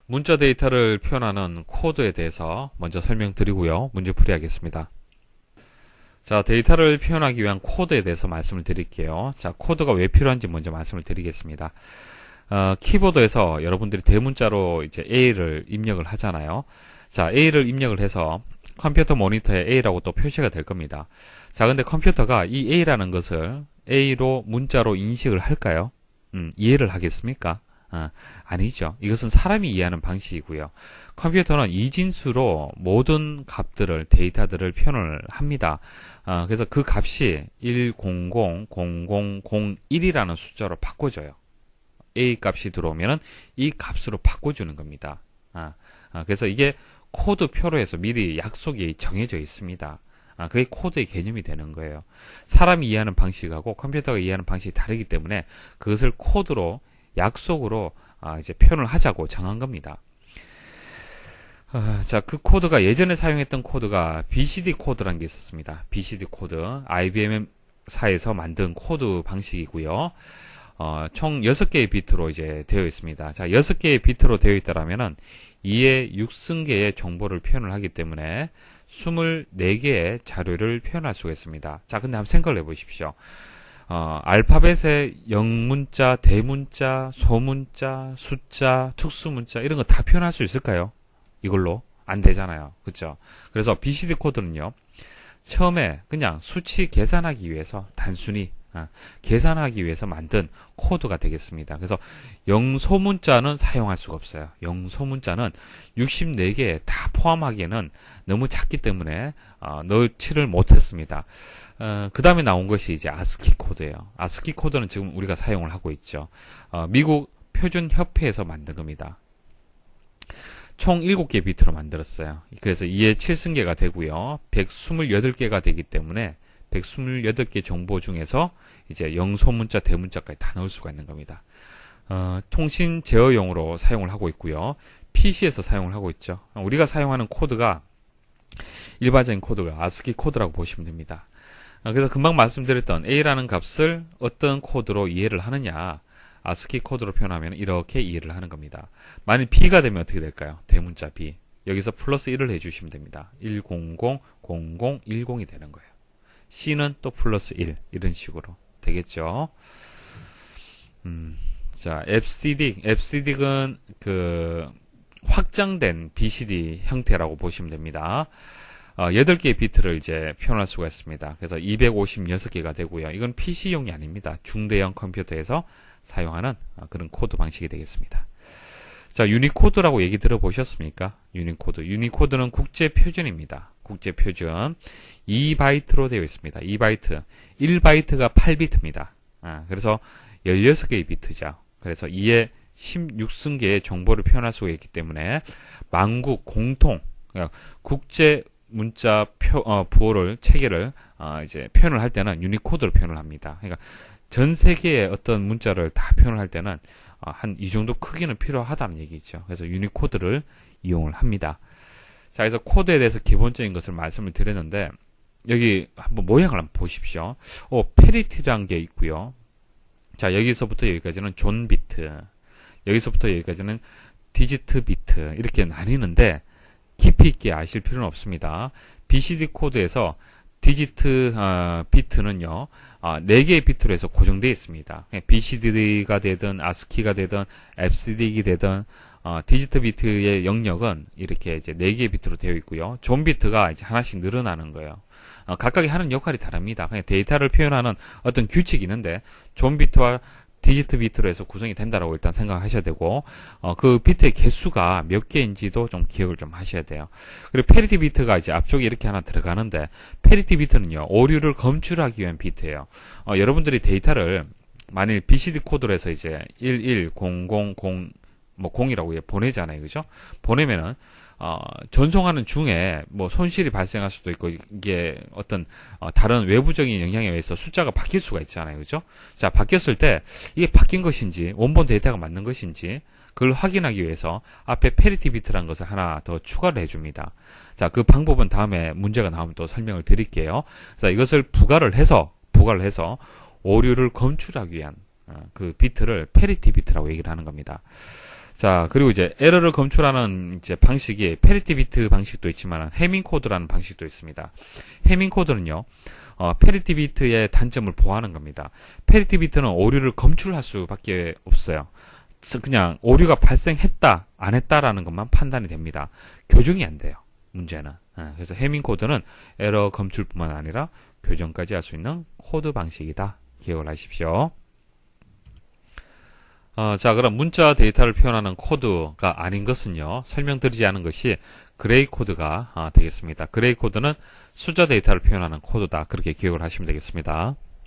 문자 데이터를 표현하는 코드에 대해서 먼저 설명드리고요. 문제풀이 하겠습니다. 자, 데이터를 표현하기 위한 코드에 대해서 말씀을 드릴게요. 자, 코드가 왜 필요한지 먼저 말씀을 드리겠습니다. 키보드에서 여러분들이 대문자로 이제 A를 입력을 하잖아요. 자, A를 입력을 해서 컴퓨터 모니터에 A라고 또 표시가 될 겁니다. 자, 근데 컴퓨터가 이 A라는 것을 A로 문자로 인식을 할까요? 이해를 하겠습니까? 아니죠. 이것은 사람이 이해하는 방식이고요. 컴퓨터는 이진수로 모든 값들을, 데이터들을 표현을 합니다. 그래서 그 값이 1000001이라는 숫자로 바꿔줘요. A 값이 들어오면은 이 값으로 바꿔주는 겁니다. 그래서 이게 코드표로 해서 미리 약속이 정해져 있습니다. 그게 코드의 개념이 되는 거예요. 사람이 이해하는 방식하고 컴퓨터가 이해하는 방식이 다르기 때문에 그것을 코드로 약속으로 이제 표현을 하자고 정한 겁니다. 자, 그 코드가 예전에 사용했던 코드가 BCD 코드라는 게 있었습니다. BCD 코드, IBM사에서 만든 코드 방식이고요. 총 6개의 비트로 이제 되어 있습니다. 자, 6개의 비트로 되어 있다라면은 2의 6승계의 정보를 표현을 하기 때문에 24개의 자료를 표현할 수가 있습니다. 자, 근데 한번 생각을 해보십시오. 알파벳의 영문자, 대문자, 소문자, 숫자, 특수문자 이런 거 다 표현할 수 있을까요? 이걸로 안 되잖아요. 그렇죠? 그래서 BCD 코드는요. 처음에 그냥 수치 계산하기 위해서 단순히 계산하기 위해서 만든 코드가 되겠습니다. 그래서 영소문자는 사용할 수가 없어요. 영소문자는 64개 다 포함하기에는 너무 작기 때문에 넣지를 못했습니다. 그 다음에 나온 것이 이제 아스키 코드예요. 아스키 코드는 지금 우리가 사용을 하고 있죠. 미국 표준협회에서 만든 겁니다. 총 7개 비트로 만들었어요. 그래서 2의 7승계가 되고요. 128개가 되기 때문에 128개 정보 중에서 이제 영소문자, 대문자까지 다 넣을 수가 있는 겁니다. 통신 제어용으로 사용을 하고 있고요. PC에서 사용을 하고 있죠. 우리가 사용하는 코드가 일반적인 코드가 아스키 코드라고 보시면 됩니다. 그래서 금방 말씀드렸던 A라는 값을 어떤 코드로 이해를 하느냐, 아스키 코드로 표현하면 이렇게 이해를 하는 겁니다. 만약 B가 되면 어떻게 될까요? 대문자 B. 여기서 플러스 1을 해주시면 됩니다. 1000010이 되는 거예요. C는 또 플러스 1 이런 식으로 되겠죠. 자, FCD는 그 확장된 BCD 형태라고 보시면 됩니다. 8개의 비트를 이제 표현할 수가 있습니다. 그래서 256개가 되고요. 이건 PC용이 아닙니다. 중대형 컴퓨터에서 사용하는 그런 코드 방식이 되겠습니다. 자, 유니코드라고 얘기 들어보셨습니까? 유니코드는 국제 표준입니다. 국제 표준 2바이트로 되어 있습니다. 2바이트. 1바이트가 8비트입니다. 그래서 16개의 비트죠. 그래서 2의 16승계의 정보를 표현할 수가 있기 때문에 만국 공통 국제 문자 부호를 체계를 이제 표현을 할 때는 유니코드로 표현을 합니다. 그러니까 전 세계의 어떤 문자를 다 표현을 할 때는 한 이 정도 크기는 필요하다는 얘기죠. 그래서 유니코드를 이용을 합니다. 자, 그래서 코드에 대해서 기본적인 것을 말씀을 드렸는데 여기 한번 모양을 한번 보십시오. 페리티라는 게 있고요. 자, 여기서부터 여기까지는 존 비트, 여기서부터 여기까지는 디지트 비트 이렇게 나뉘는데 깊이 있게 아실 필요는 없습니다. BCD 코드에서 디지트 비트는요 4개의 비트로 해서 고정되어 있습니다. BCD가 되든 ASCII가 되든 FCD가 되든 디지트 비트의 영역은 이렇게 이제 4개의 비트로 되어 있고요. 존 비트가 이제 하나씩 늘어나는 거예요. 각각이 하는 역할이 다릅니다. 그냥 데이터를 표현하는 어떤 규칙이 있는데 존 비트와 디지트 비트로 해서 구성이 된다라고 일단 생각하셔야 되고, 그 비트의 개수가 몇 개인지도 좀 기억을 좀 하셔야 돼요. 그리고 페리티 비트가 이제 앞쪽에 이렇게 하나 들어가는데, 페리티 비트는요, 오류를 검출하기 위한 비트예요. 여러분들이 데이터를 만일 BCD 코드로 해서 이제 110000 0이라고 보내잖아요. 그죠? 보내면은, 전송하는 중에 뭐 손실이 발생할 수도 있고 이게 어떤 다른 외부적인 영향에 의해서 숫자가 바뀔 수가 있잖아요. 그죠? 자, 바뀌었을 때 이게 바뀐 것인지 원본 데이터가 맞는 것인지 그걸 확인하기 위해서 앞에 페리티 비트라는 것을 하나 더 추가를 해줍니다. 자, 그 방법은 다음에 문제가 나오면 또 설명을 드릴게요. 자, 이것을 부가를 해서 오류를 검출하기 위한 그 비트를 페리티 비트라고 얘기를 하는 겁니다. 자, 그리고 이제 에러를 검출하는 이제 방식이 페리티 비트 방식도 있지만 해밍 코드라는 방식도 있습니다. 해밍 코드는요, 페리티 비트의 단점을 보호하는 겁니다. 페리티 비트는 오류를 검출할 수밖에 없어요. 그냥 오류가 발생했다, 안 했다라는 것만 판단이 됩니다. 교정이 안 돼요. 문제는. 그래서 해밍 코드는 에러 검출뿐만 아니라 교정까지 할 수 있는 코드 방식이다. 기억을 하십시오. 자, 그럼 문자 데이터를 표현하는 코드가 아닌 것은요, 설명드리지 않은 것이 그레이 코드가 되겠습니다. 그레이 코드는 숫자 데이터를 표현하는 코드다. 그렇게 기억을 하시면 되겠습니다.